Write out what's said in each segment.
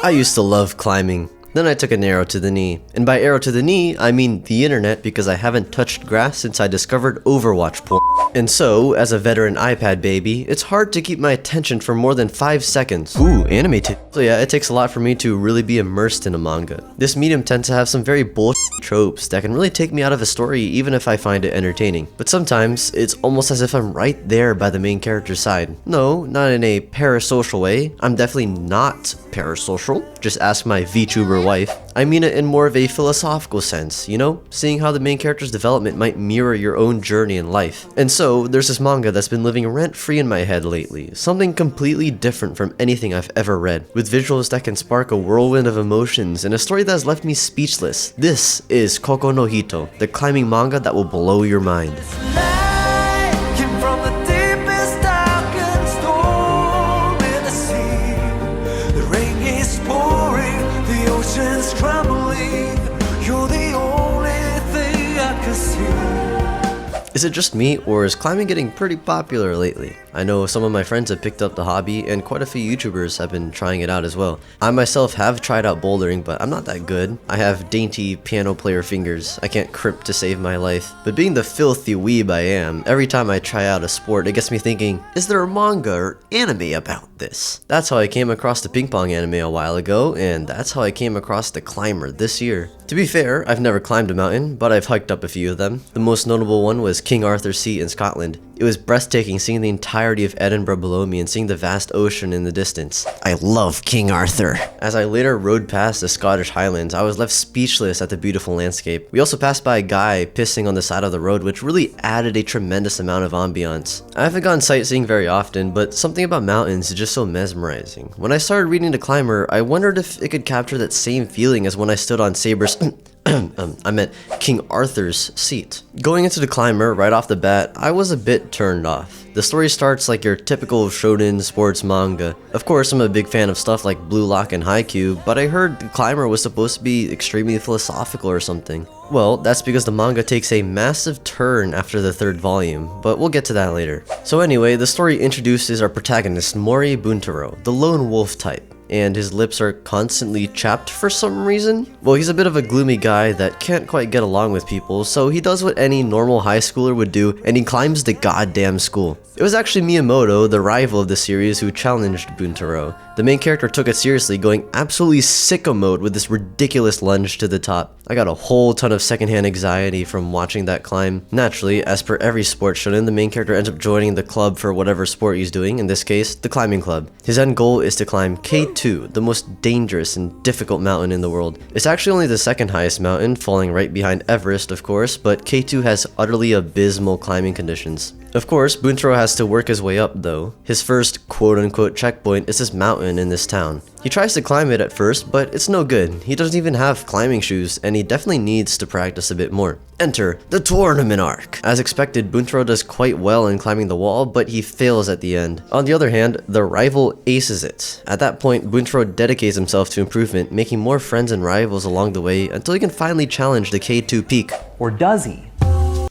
I used to love climbing. Then I took an arrow to the knee. And by arrow to the knee, I mean the internet because I haven't touched grass since I discovered Overwatch porn. And so, as a veteran iPad baby, it's hard to keep my attention for more than 5 seconds. Ooh, anime tip. So yeah, it takes a lot for me to really be immersed in a manga. This medium tends to have some very bullshit tropes that can really take me out of a story even if I find it entertaining. But sometimes, it's almost as if I'm right there by the main character's side. No, not in a parasocial way. I'm definitely not parasocial. Just ask my VTuber wife. I mean it in more of a philosophical sense, you know? Seeing how the main character's development might mirror your own journey in life. And so, there's this manga that's been living rent-free in my head lately. Something completely different from anything I've ever read. With visuals that can spark a whirlwind of emotions and a story that has left me speechless. This is Kokou no Hito, the climbing manga that will blow your mind. Is it just me, or is climbing getting pretty popular lately? I know some of my friends have picked up the hobby, and quite a few YouTubers have been trying it out as well. I myself have tried out bouldering, but I'm not that good. I have dainty piano player fingers. I can't crimp to save my life. But being the filthy weeb I am, every time I try out a sport, it gets me thinking, is there a manga or anime about this? That's how I came across the ping pong anime a while ago, and that's how I came across the climber this year. To be fair, I've never climbed a mountain, but I've hiked up a few of them. The most notable one was King Arthur's Seat in Scotland. It was breathtaking seeing the entirety of Edinburgh below me and seeing the vast ocean in the distance. I love King Arthur. As I later rode past the Scottish Highlands, I was left speechless at the beautiful landscape. We also passed by a guy pissing on the side of the road, which really added a tremendous amount of ambiance. I haven't gone sightseeing very often, but something about mountains is just so mesmerizing. When I started reading The Climber, I wondered if it could capture that same feeling as when I stood on Saber's I meant King Arthur's seat. Going into The Climber right off the bat, I was a bit turned off. The story starts like your typical shonen sports manga. Of course, I'm a big fan of stuff like Blue Lock and Haikyuu, but I heard The Climber was supposed to be extremely philosophical or something. Well, that's because the manga takes a massive turn after the 3rd volume, but we'll get to that later. So anyway, the story introduces our protagonist Mori Buntaro, the lone wolf type. And his lips are constantly chapped for some reason. Well, he's a bit of a gloomy guy that can't quite get along with people, so he does what any normal high schooler would do, and he climbs the goddamn school. It was actually Miyamoto, the rival of the series, who challenged Buntaro. The main character took it seriously, going absolutely sicko mode with this ridiculous lunge to the top. I got a whole ton of secondhand anxiety from watching that climb. Naturally, as per every sports shonen, the main character ends up joining the club for whatever sport he's doing, in this case, the climbing club. His end goal is to climb K2, the most dangerous and difficult mountain in the world. It's actually only the 2nd highest mountain, falling right behind Everest of course, but K2 has utterly abysmal climbing conditions. Of course, Buntaro has to work his way up though. His first quote-unquote checkpoint is this mountain in this town. He tries to climb it at first, but it's no good. He doesn't even have climbing shoes, and he definitely needs to practice a bit more. Enter the tournament arc. As expected, Buntaro does quite well in climbing the wall, but he fails at the end. On the other hand, the rival aces it. At that point, Buntaro dedicates himself to improvement, making more friends and rivals along the way until he can finally challenge the K2 peak. Or does he?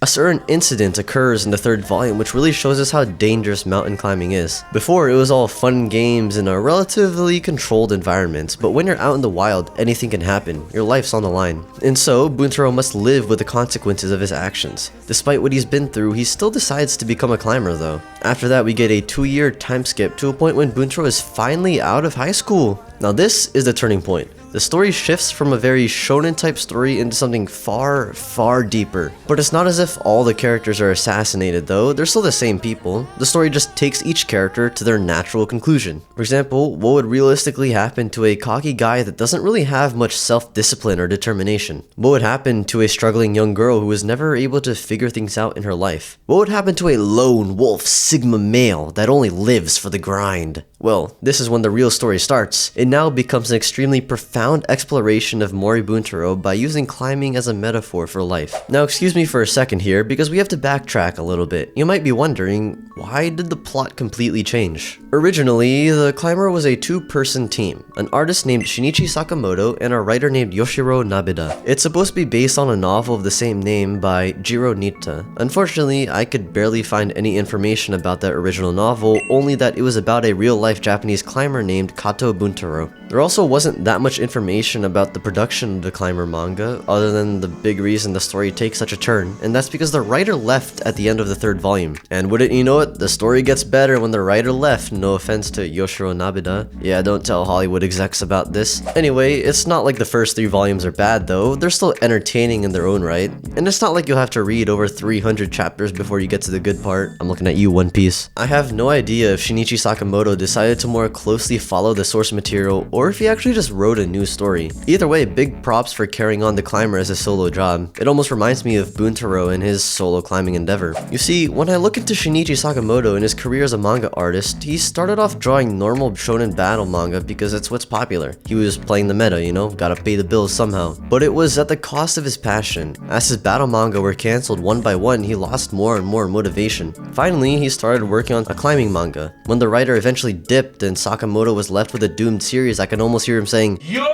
A certain incident occurs in the 3rd volume which really shows us how dangerous mountain climbing is. Before, it was all fun and games in a relatively controlled environment, but when you're out in the wild, anything can happen. Your life's on the line. And so, Buntaro must live with the consequences of his actions. Despite what he's been through, he still decides to become a climber though. After that, we get a 2-year time skip to a point when Buntaro is finally out of high school. Now this is the turning point. The story shifts from a very shonen type story into something far, far deeper. But it's not as if all the characters are assassinated though, they're still the same people. The story just takes each character to their natural conclusion. For example, what would realistically happen to a cocky guy that doesn't really have much self-discipline or determination? What would happen to a struggling young girl who was never able to figure things out in her life? What would happen to a lone wolf sigma male that only lives for the grind? Well, this is when the real story starts. It now becomes an extremely profound profound exploration of Moribuntaro by using climbing as a metaphor for life. Now excuse me for a second here, because we have to backtrack a little bit. You might be wondering, why did the plot completely change? Originally, the climber was a two-person team, an artist named Shinichi Sakamoto and a writer named Yoshiro Nabeda. It's supposed to be based on a novel of the same name by Jiro Nitta. Unfortunately, I could barely find any information about that original novel, only that it was about a real-life Japanese climber named Kato Buntaro. There also wasn't that much information about the production of the climber manga, other than the big reason the story takes such a turn, and that's because the writer left at the end of the third volume. And wouldn't you know it, the story gets better when the writer left, no offense to Yoshiro Nabeda. Yeah, don't tell Hollywood execs about this. Anyway, it's not like the first 3 volumes are bad though, they're still entertaining in their own right, and it's not like you'll have to read over 300 chapters before you get to the good part. I'm looking at you, One Piece. I have no idea if Shinichi Sakamoto decided to more closely follow the source material, or if he actually just wrote a new story. Either way, big props for carrying on the climber as a solo job. It almost reminds me of Buntaro and his solo climbing endeavor. You see, when I look into Shinichi Sakamoto and his career as a manga artist, he started off drawing normal shonen battle manga because it's what's popular. He was playing the meta, you know, gotta pay the bills somehow. But it was at the cost of his passion. As his battle manga were cancelled one by one, he lost more and more motivation. Finally, he started working on a climbing manga. When the writer eventually dipped and Sakamoto was left with a doomed series, I can almost hear him saying, YOLO!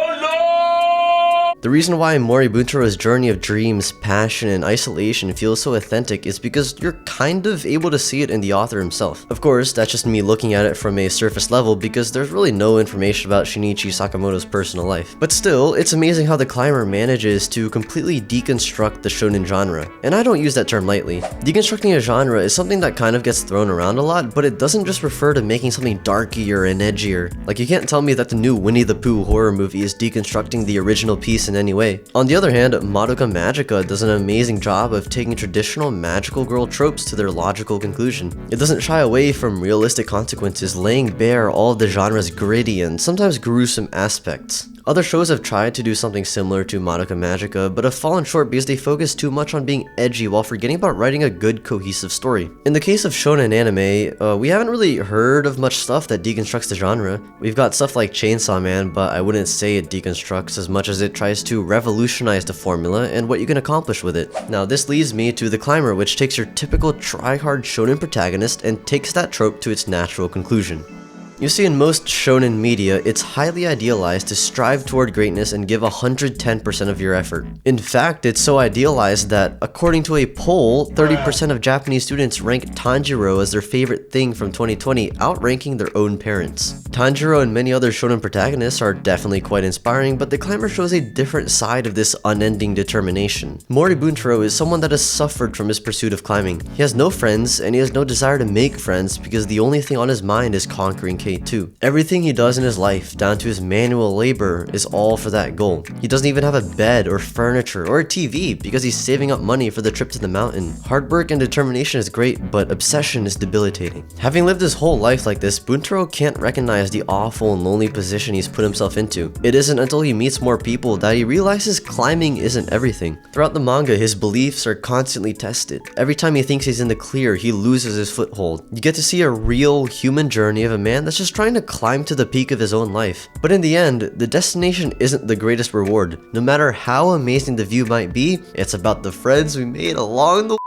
The reason why Moribuntaro's journey of dreams, passion, and isolation feels so authentic is because you're kind of able to see it in the author himself. Of course, that's just me looking at it from a surface level because there's really no information about Shinichi Sakamoto's personal life. But still, it's amazing how the climber manages to completely deconstruct the shonen genre. And I don't use that term lightly. Deconstructing a genre is something that kind of gets thrown around a lot, but it doesn't just refer to making something darkier and edgier. Like, you can't tell me that the new Winnie the Pooh horror movie is deconstructing the original piece in any way. On the other hand, Madoka Magica does an amazing job of taking traditional magical girl tropes to their logical conclusion. It doesn't shy away from realistic consequences, laying bare all of the genre's gritty and sometimes gruesome aspects. Other shows have tried to do something similar to Madoka Magica, but have fallen short because they focus too much on being edgy while forgetting about writing a good, cohesive story. In the case of shonen anime, we haven't really heard of much stuff that deconstructs the genre. We've got stuff like Chainsaw Man, but I wouldn't say it deconstructs as much as it tries to revolutionize the formula and what you can accomplish with it. Now, this leads me to The Climber, which takes your typical try-hard shonen protagonist and takes that trope to its natural conclusion. You see, in most shonen media, it's highly idealized to strive toward greatness and give 110% of your effort. In fact, it's so idealized that, according to a poll, 30% of Japanese students rank Tanjiro as their favorite thing from 2020, outranking their own parents. Tanjiro and many other shonen protagonists are definitely quite inspiring, but The Climber shows a different side of this unending determination. Moribuntaro is someone that has suffered from his pursuit of climbing. He has no friends, and he has no desire to make friends because the only thing on his mind is conquering K2. Everything he does in his life, down to his manual labor, is all for that goal. He doesn't even have a bed or furniture or a TV because he's saving up money for the trip to the mountain. Hard work and determination is great, but obsession is debilitating. Having lived his whole life like this, Buntaro can't recognize the awful and lonely position he's put himself into. It isn't until he meets more people that he realizes climbing isn't everything. Throughout the manga, his beliefs are constantly tested. Every time he thinks he's in the clear, he loses his foothold. You get to see a real human journey of a man that's just trying to climb to the peak of his own life. But in the end, the destination isn't the greatest reward. No matter how amazing the view might be, it's about the friends we made along the way.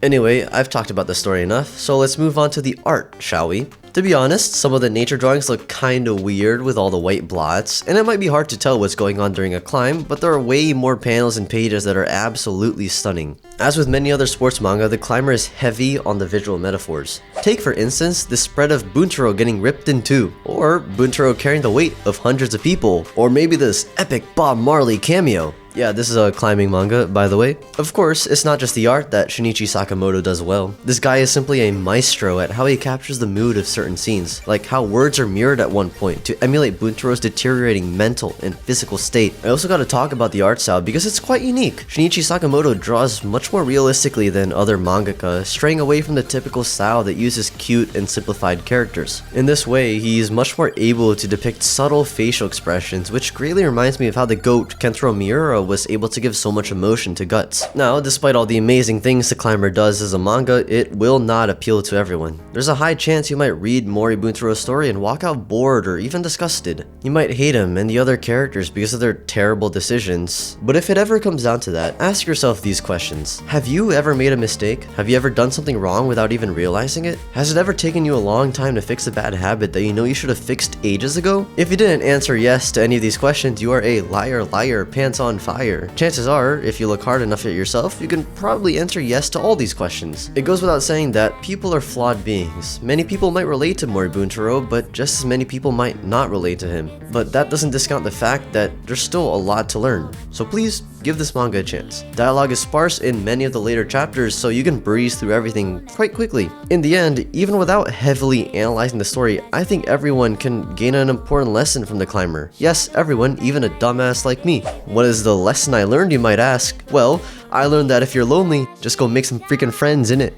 Anyway, I've talked about the story enough, so let's move on to the art, shall we? To be honest, some of the nature drawings look kinda weird with all the white blots, and it might be hard to tell what's going on during a climb, but there are way more panels and pages that are absolutely stunning. As with many other sports manga, The Climber is heavy on the visual metaphors. Take for instance, the spread of Buntaro getting ripped in two, or Buntaro carrying the weight of hundreds of people, or maybe this epic Bob Marley cameo. Yeah, this is a climbing manga, by the way. Of course, it's not just the art that Shinichi Sakamoto does well. This guy is simply a maestro at how he captures the mood of certain scenes, like how words are mirrored at one point to emulate Buntaro's deteriorating mental and physical state. I also gotta talk about the art style because it's quite unique. Shinichi Sakamoto draws much more realistically than other mangaka, straying away from the typical style that uses cute and simplified characters. In this way, he's much more able to depict subtle facial expressions, which greatly reminds me of how the goat can throw a mirror was able to give so much emotion to Guts. Now, despite all the amazing things the climber does as a manga, it will not appeal to everyone. There's a high chance you might read Moribuntoro's story and walk out bored or even disgusted. You might hate him and the other characters because of their terrible decisions. But if it ever comes down to that, ask yourself these questions. Have you ever made a mistake? Have you ever done something wrong without even realizing it? Has it ever taken you a long time to fix a bad habit that you know you should have fixed ages ago? If you didn't answer yes to any of these questions, you are a liar, pants on fire. Chances are, if you look hard enough at yourself, you can probably answer yes to all these questions. It goes without saying that people are flawed beings. Many people might relate to Moribuntoro, but just as many people might not relate to him. But that doesn't discount the fact that there's still a lot to learn. So please, give this manga a chance. Dialogue is sparse in many of the later chapters, so you can breeze through everything quite quickly. In the end, even without heavily analyzing the story, I think everyone can gain an important lesson from the climber. Yes, everyone, even a dumbass like me. What is the lesson I learned, you might ask? Well, I learned that if you're lonely, just go make some freaking friends, innit?